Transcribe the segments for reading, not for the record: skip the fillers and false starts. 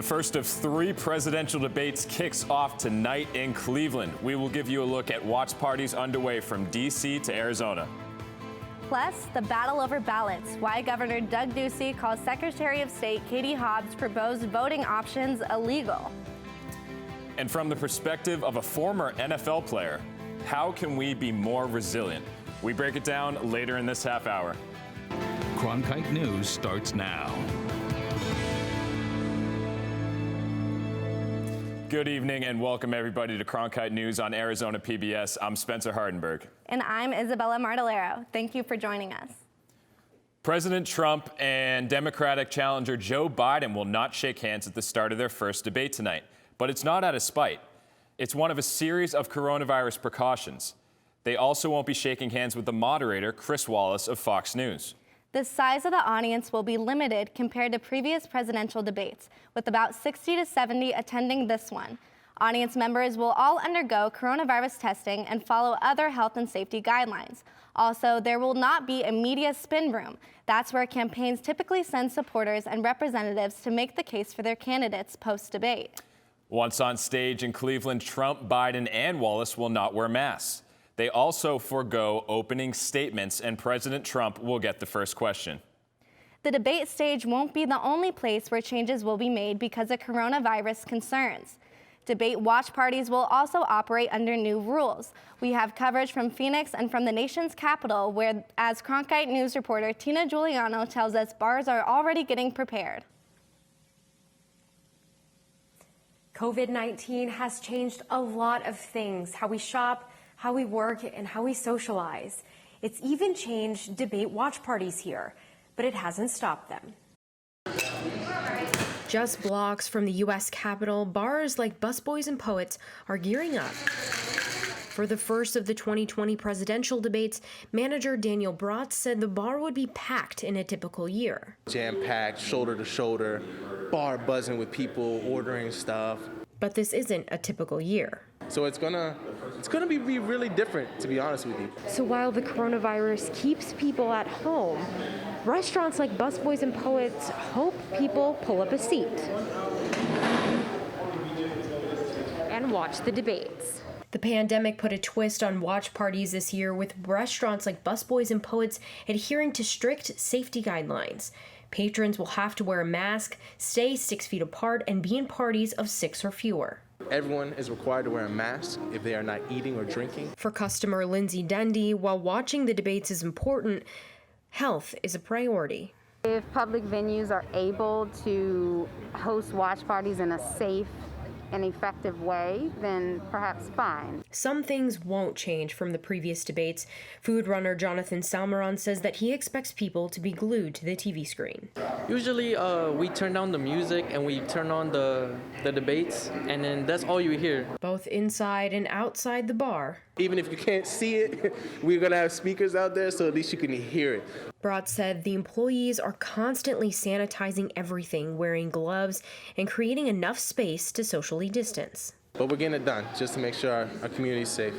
The first of 3 presidential debates kicks off tonight in Cleveland. We will give you a look at watch parties underway from D.C. to Arizona. Plus, the battle over ballots, why Governor Doug Ducey calls Secretary of State Katie Hobbs' proposed voting options illegal. And from the perspective of a former NFL player, how can we be more resilient? We break it down later in this half hour. Cronkite News starts now. Good evening and welcome everybody to Cronkite News on Arizona PBS. I'm Spencer Hardenberg. And I'm Isabella Martellero. Thank you for joining us. President Trump and Democratic challenger Joe Biden will not shake hands at the start of their first debate tonight. But it's not out of spite. It's one of a series of coronavirus precautions. They also won't be shaking hands with the moderator, Chris Wallace of Fox News. The size of the audience will be limited compared to previous presidential debates, with about 60 to 70 attending this one. Audience members will all undergo coronavirus testing and follow other health and safety guidelines. Also, there will not be a media spin room. That's where campaigns typically send supporters and representatives to make the case for their candidates post-debate. Once on stage in Cleveland, Trump, Biden, and Wallace will not wear masks. They also forego opening statements, and President Trump will get the first question. The debate stage won't be the only place where changes will be made because of coronavirus concerns. Debate watch parties will also operate under new rules. We have coverage from Phoenix and from the nation's capital, where, as Cronkite News reporter Tina Giuliano tells us, bars are already getting prepared. COVID-19 has changed a lot of things, how we shop, how we work, and how we socialize. It's even changed debate watch parties here, but it hasn't stopped them. Just blocks from the U.S. Capitol, bars like Busboys and Poets are gearing up. For the first of the 2020 presidential debates, manager Daniel BRATZ said the bar would be packed in a typical year. Jam-packed, shoulder to shoulder, bar buzzing with people ordering stuff. But this isn't a typical year. So it's gonna be really different, to be honest with you. So while the coronavirus keeps people at home, restaurants like Busboys and Poets hope people pull up a seat and watch the debates. The pandemic put a twist on watch parties this year, with restaurants like Busboys and Poets adhering to strict safety guidelines. Patrons will have to wear a mask, stay 6 feet apart, and be in parties of 6 or fewer. Everyone is required to wear a mask if they are not eating or drinking. For customer Lindsay Dundee, while watching the debates is important, health is a priority. If public venues are able to host watch parties in a safe and effective way, then perhaps fine. Some things won't change from the previous debates. Food runner Jonathan SALMERON says that he expects people to be glued to the TV screen. Usually we turn down the music and we turn on the debates, and then that's all you hear. Both inside and outside the bar. Even if you can't see it, we're gonna have speakers out there so at least you can hear it. BRATZ said the employees are constantly sanitizing everything, wearing gloves, and creating enough space to socially distance. But we're getting it done just to make sure our community is safe.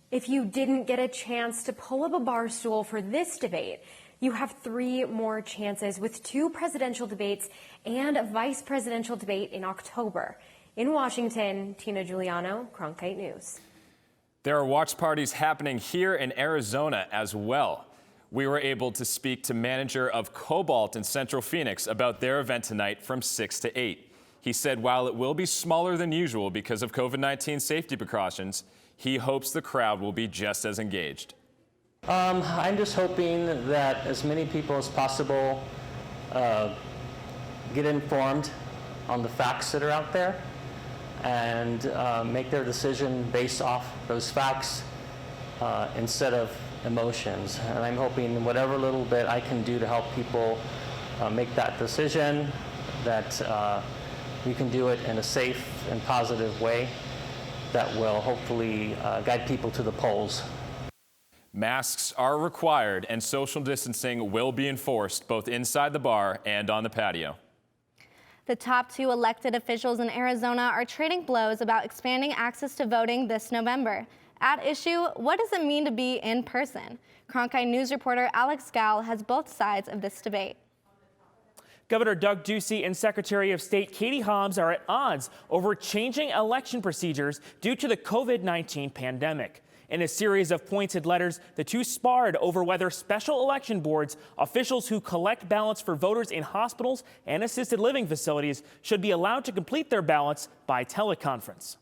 If you didn't get a chance to pull up a bar stool for this debate, you have 3 more chances with 2 presidential debates and a vice presidential debate in October. In Washington, Tina Giuliano, Cronkite News. There are watch parties happening here in Arizona as well. We were able to speak to manager of KOBALT in Central Phoenix about their event tonight from 6 to 8. He said while it will be smaller than usual because of COVID-19 safety precautions, he hopes the crowd will be just as engaged. I'm just hoping that as many people as possible get informed on the facts that are out there and make their decision based off those facts instead of emotions. And I'm hoping whatever little bit I can do to help people make that decision, that we can do it in a safe and positive way that will hopefully guide people to the polls. Masks are required and social distancing will be enforced both inside the bar and on the patio. The top 2 elected officials in Arizona are trading blows about expanding access to voting this November. At issue, what does it mean to be in person? Cronkite News reporter Alex Gall has both sides of this debate. Governor Doug Ducey and Secretary of State Katie Hobbs are at odds over changing election procedures due to the COVID-19 pandemic. In a series of pointed letters, the two sparred over whether special election boards, officials who collect ballots for voters in hospitals and assisted living facilities, should be allowed to complete their ballots by teleconference.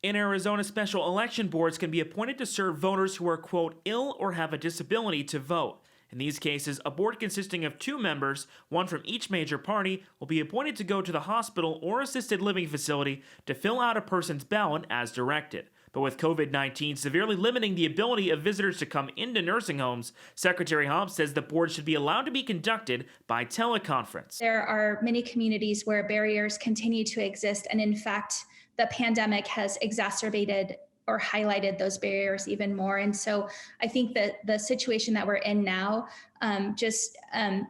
In Arizona, special election boards can be appointed to serve voters who are, quote, ill or have a disability to vote. In these cases, a board consisting of 2 members, one from each major party, will be appointed to go to the hospital or assisted living facility to fill out a person's ballot as directed. But with COVID-19 severely limiting the ability of visitors to come into nursing homes, Secretary Hobbs says the board should be allowed to be conducted by teleconference. There are many communities where barriers continue to exist, and in fact, the pandemic has exacerbated or highlighted those barriers even more. And so I think that the situation that we're in now just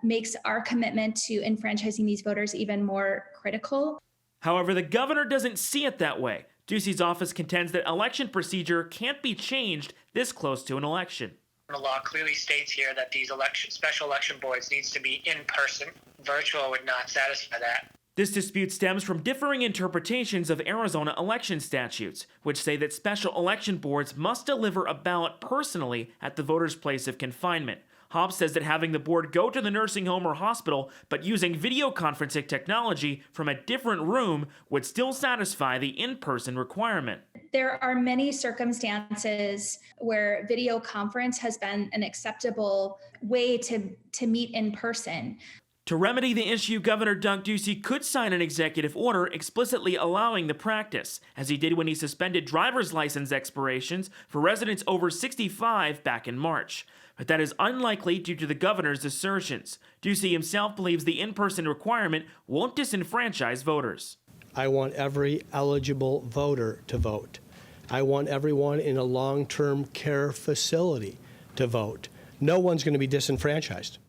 makes our commitment to enfranchising these voters even more critical. However, the governor doesn't see it that way. Ducey's office contends that election procedure can't be changed this close to an election. The law clearly states here that these special election boards needs to be in person. Virtual would not satisfy that. This dispute stems from differing interpretations of Arizona election statutes, which say that special election boards must deliver a ballot personally at the voter's place of confinement. Hobbs says that having the board go to the nursing home or hospital, but using video conferencing technology from a different room would still satisfy the in-person requirement. There are many circumstances where video conference has been an acceptable way to meet in person. To remedy the issue, Governor Doug Ducey could sign an executive order explicitly allowing the practice, as he did when he suspended driver's license expirations for residents over 65 back in March. But that is unlikely due to the governor's assertions. Ducey himself believes the in-person requirement won't disenfranchise voters. I want every eligible voter to vote. I want everyone in a long-term care facility to vote. No one's going to be disenfranchised.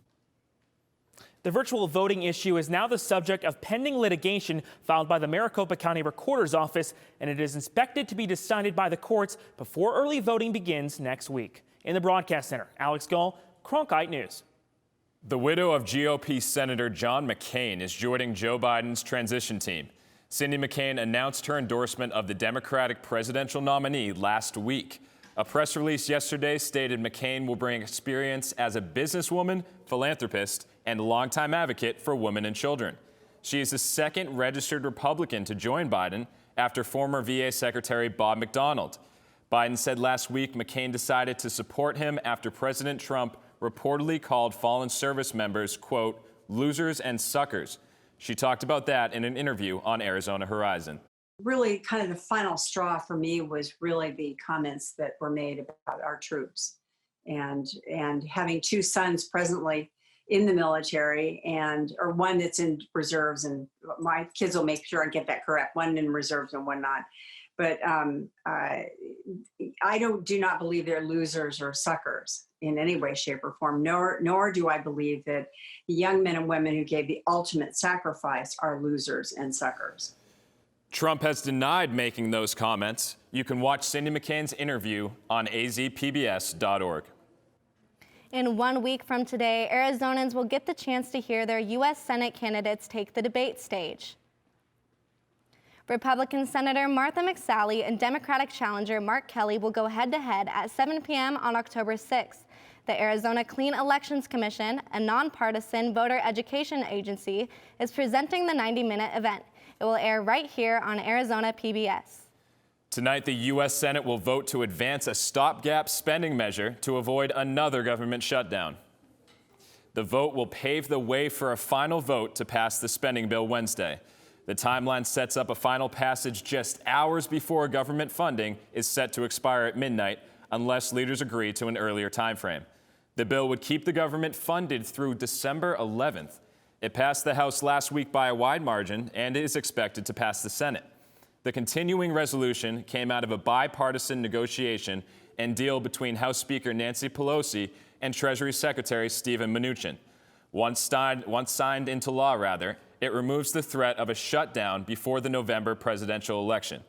The virtual voting issue is now the subject of pending litigation filed by the Maricopa County Recorder's Office, and it is expected to be decided by the courts before early voting begins next week. In the Broadcast Center, Alex Gull, Cronkite News. The widow of GOP Senator John McCain is joining Joe Biden's transition team. Cindy McCain announced her endorsement of the Democratic presidential nominee last week. A press release yesterday stated McCain will bring experience as a businesswoman, philanthropist, and longtime advocate for women and children. She is the second registered Republican to join Biden after former VA Secretary Bob McDonald. Biden said last week McCain decided to support him after President Trump reportedly called fallen service members, quote, losers and suckers. She talked about that in an interview on Arizona Horizon. Really kind of the final straw for me was really the comments that were made about our troops and having 2 sons presently in the military or one that's in reserves, and my kids will make sure I get that correct, one in reserves and one not. But I do not believe they're losers or suckers in any way, shape, or form, nor do I believe that the young men and women who gave the ultimate sacrifice are losers and suckers. Trump has denied making those comments. You can watch Cindy McCain's interview on azpbs.org. In 1 week from today, Arizonans will get the chance to hear their U.S. Senate candidates take the debate stage. Republican Senator Martha McSally and Democratic challenger Mark Kelly will go head-to-head at 7 p.m. on October 6th. The Arizona Clean Elections Commission, a nonpartisan voter education agency, is presenting the 90-minute event. It will air right here on Arizona PBS. Tonight, the U.S. Senate will vote to advance a stopgap spending measure to avoid another government shutdown. The vote will pave the way for a final vote to pass the spending bill Wednesday. The timeline sets up a final passage just hours before government funding is set to expire at midnight, unless leaders agree to an earlier time frame. The bill would keep the government funded through December 11th. It passed the House last week by a wide margin and is expected to pass the Senate. The continuing resolution came out of a bipartisan negotiation and deal between House Speaker Nancy Pelosi and Treasury Secretary Steven Mnuchin. Once signed into law, it removes the threat of a shutdown before the November presidential election.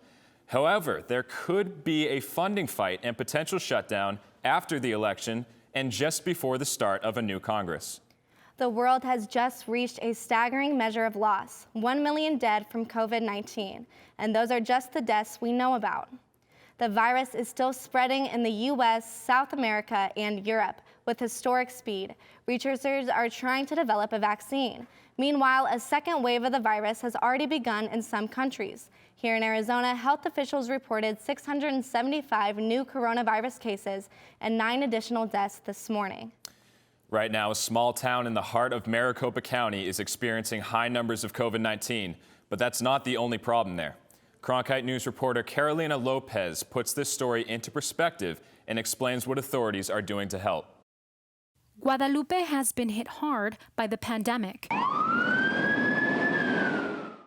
However, there could be a funding fight and potential shutdown after the election and just before the start of a new Congress. The world has just reached a staggering measure of loss, 1 million dead from COVID-19, and those are just the deaths we know about. The virus is still spreading in the US, South America, and Europe with historic speed. Researchers are trying to develop a vaccine. Meanwhile, a second wave of the virus has already begun in some countries. Here in Arizona, health officials reported 675 new coronavirus cases and 9 additional deaths this morning. Right now, a small town in the heart of Maricopa County is experiencing high numbers of COVID-19, but that's not the only problem there. Cronkite News reporter Carolina Lopez puts this story into perspective and explains what authorities are doing to help. Guadalupe has been hit hard by the pandemic.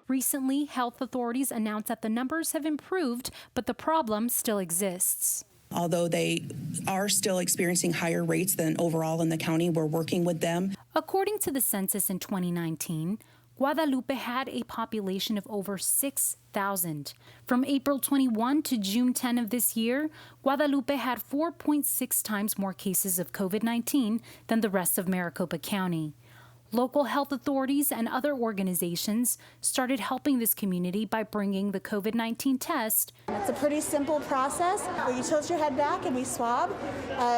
Recently, health authorities announced that the numbers have improved, but the problem still exists. Although they are still experiencing higher rates than overall in the county, we're working with them. According to the census in 2019, Guadalupe had a population of over 6,000. From April 21 to June 10 of this year, Guadalupe had 4.6 times more cases of COVID-19 than the rest of Maricopa County. Local health authorities and other organizations started helping this community by bringing the COVID-19 test. It's a pretty simple process where you tilt your head back and we swab.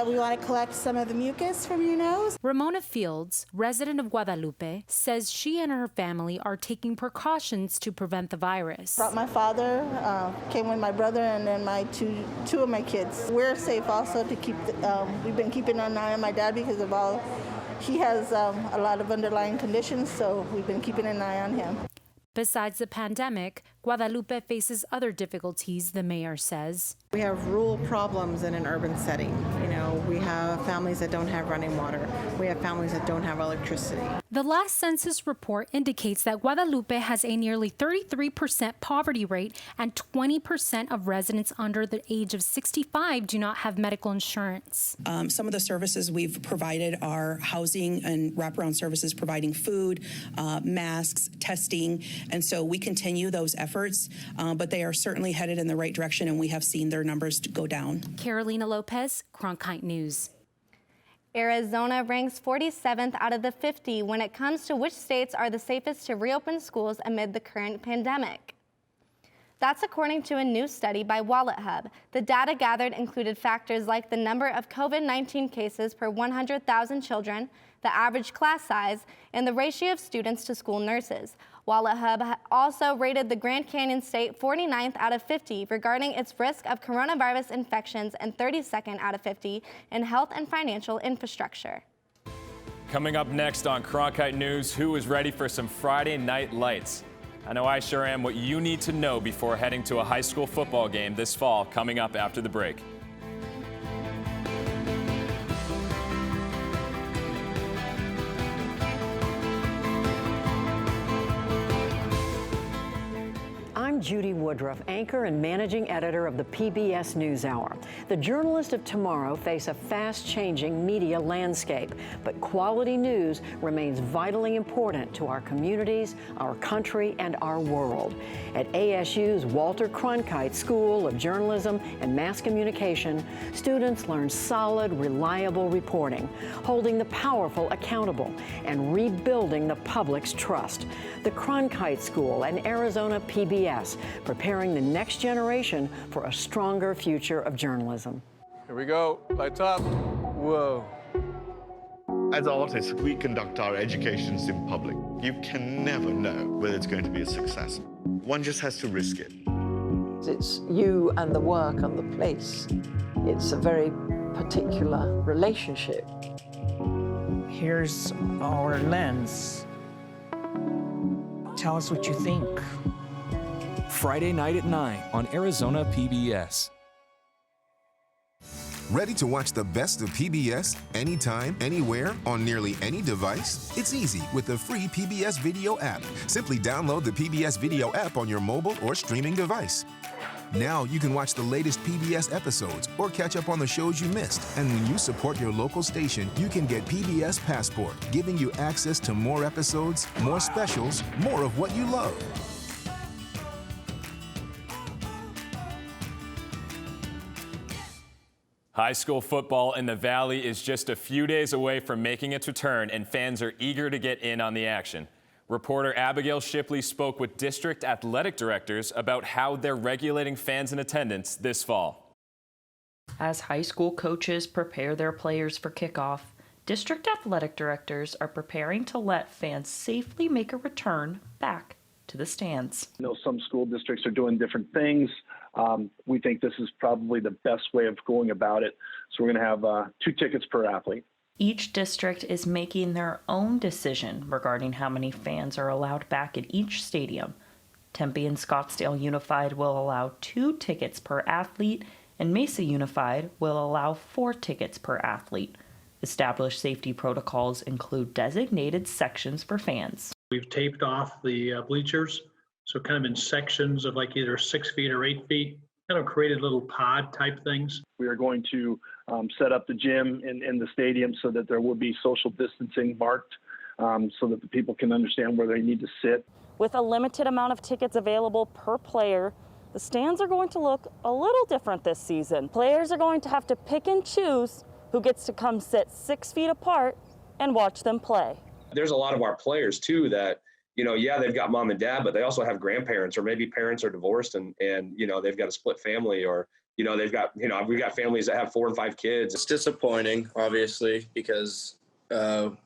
We want to collect some of the mucus from your nose. Ramona Fields, resident of Guadalupe, says she and her family are taking precautions to prevent the virus. Brought my father, came with my brother, and then my two of my kids. We're safe also to keep, we've been keeping an eye on my dad because of all. He has a lot of underlying conditions, so we've been keeping an eye on him. Besides the pandemic, Guadalupe faces other difficulties, the mayor says. We have rural problems in an urban setting. You know, we have families that don't have running water. We have families that don't have electricity. The last census report indicates that Guadalupe has a nearly 33% poverty rate and 20% of residents under the age of 65 do not have medical insurance. Some of the services we've provided are housing and wraparound services, providing food, masks, testing, and so we continue those efforts, but they are certainly headed in the right direction, and we have seen their numbers go down. Carolina Lopez, Cronkite News. Arizona ranks 47th out of the 50 when it comes to which states are the safest to reopen schools amid the current pandemic. That's according to a new study by WalletHub. The data gathered included factors like the number of COVID-19 cases per 100,000 children, the average class size, and the ratio of students to school nurses. WalletHub also rated the Grand Canyon State 49th out of 50 regarding its risk of coronavirus infections and 32nd out of 50 in health and financial infrastructure. Coming up next on Cronkite News, who is ready for some Friday night lights? I know I sure am. What you need to know before heading to a high school football game this fall, coming up after the break. I'm Judy Woodruff, anchor and managing editor of the PBS NewsHour. The journalists of tomorrow face a fast-changing media landscape, but quality news remains vitally important to our communities, our country, and our world. At ASU's Walter Cronkite School of Journalism and Mass Communication, students learn solid, reliable reporting, holding the powerful accountable, and rebuilding the public's trust. The Cronkite School and Arizona PBS, preparing the next generation for a stronger future of journalism. Here we go, lights up. Whoa. As artists, we conduct our educations in public. You can never know whether it's going to be a success. One just has to risk it. It's you and the work and the place. It's a very particular relationship. Here's our lens. Tell us what you think. Friday night at 9 on Arizona PBS. Ready to watch the best of PBS anytime, anywhere, on nearly any device? It's easy with the free PBS Video app. Simply download the PBS Video app on your mobile or streaming device. Now you can watch the latest PBS episodes or catch up on the shows you missed. And when you support your local station, you can get PBS Passport, giving you access to more episodes, more specials, more of what you love. High school football in the Valley is just a few days away from making its return, and fans are eager to get in on the action. Reporter Abigail Shipley spoke with district athletic directors about how they're regulating fans in attendance this fall. As high school coaches prepare their players for kickoff, district athletic directors are preparing to let fans safely make a return back to the stands. I know some school districts are doing different things. We think this is probably the best way of going about it. So we're going to have 2 tickets per athlete. Each district is making their own decision regarding how many fans are allowed back at each stadium. Tempe and Scottsdale Unified will allow 2 tickets per athlete, and Mesa Unified will allow 4 tickets per athlete. Established safety protocols include designated sections for fans. We've taped off the bleachers, so kind of in sections of like either 6 feet or 8 feet, kind of created little pod type things. We are going to set up the gym in the stadium so that there will be social distancing marked so that the people can understand where they need to sit. With a limited amount of tickets available per player, the stands are going to look a little different this season. Players are going to have to pick and choose who gets to come sit 6 feet apart and watch them play. There's a lot of our players too that, you know, yeah, they've got mom and dad, but they also have grandparents, or maybe parents are divorced and you know, they've got a split family, or, you know, they've got, you know, we've got families that have 4 and 5 kids. It's disappointing, obviously, because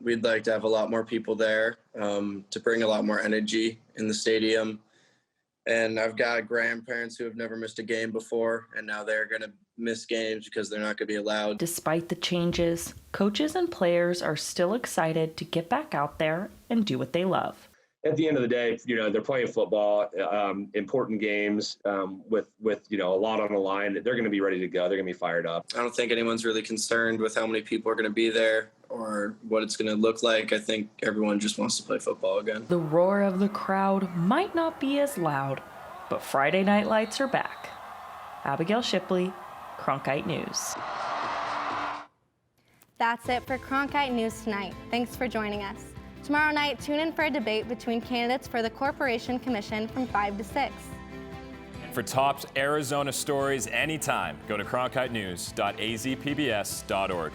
we'd like to have a lot more people there to bring a lot more energy in the stadium. And I've got grandparents who have never missed a game before, and now they're going to miss games because they're not going to be allowed. Despite the changes, coaches and players are still excited to get back out there and do what they love. At the end of the day, you know, they're playing football, important games with, you know, a lot on the line. They're going to be ready to go. They're going to be fired up. I don't think anyone's really concerned with how many people are going to be there or what it's going to look like. I think everyone just wants to play football again. The roar of the crowd might not be as loud, but Friday Night Lights are back. Abigail Shipley, Cronkite News. That's it for Cronkite News tonight. Thanks for joining us. Tomorrow night, tune in for a debate between candidates for the Corporation Commission from 5 to 6. For top Arizona stories anytime, go to cronkitenews.azpbs.org.